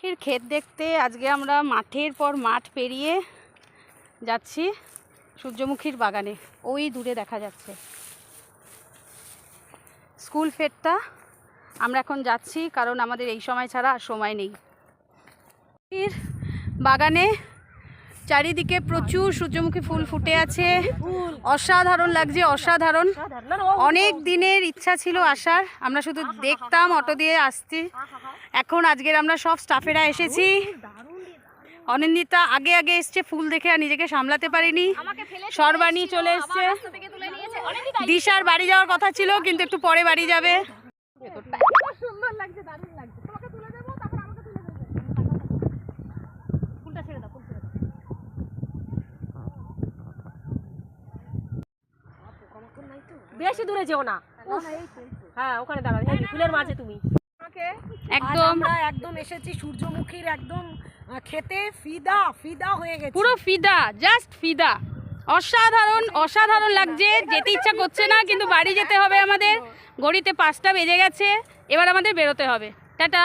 ক্ষেত দেখতে আজকে আমরা মাঠের পর মাঠ পেরিয়ে যাচ্ছি সূর্যমুখীর বাগানে। ওই দূরে দেখা যাচ্ছে স্কুল ফেরটা। আমরা এখন যাচ্ছি কারণ আমাদের এই সময় ছাড়া আর সময় নেই। বাগানে চারিদিকে প্রচুর সূর্যমুখী ফুল ফুটে আছে, অসাধারণ লাগছে, অসাধারণ। অনেক দিনের ইচ্ছা ছিল আসার, আমরা শুধু দেখতাম অটো দিয়ে আসছি। এখন আজকের আমরা সব স্টাফেরা এসেছি। অনিন্দিতা আগে আগে এসছে, ফুল দেখে আর নিজেকে সামলাতে পারিনি, সর্বাণী চলে এসছে। দিশার বাড়ি যাওয়ার কথা ছিল কিন্তু একটু পরে বাড়ি যাবে। সুন্দর লাগছে, দারুণ লাগছে। তোমাকে তুলে দেবো, তারপর আমাকে তুলে দেবে। ফুলটা ছেড়ে দাও, ফুল ছেড়ে দাও। বেশি দূরে যেও না। হ্যাঁ, ওখানে দাঁড়াও, ফুলের মাঝে তুমি। একদম একদম এসেছি সূর্যমুখীর একদম খেতে, ফিদা ফিদা হয়ে গেছে, পুরো ফিদা, জাস্ট ফিদা। অসাধারণ অসাধারণ লাগছে, যেতে ইচ্ছা করছে না কিন্তু বাড়ি যেতে হবে আমাদের। ঘড়িতে 5টা বেজে গেছে, এবার আমাদের বেরোতে হবে। টাটা।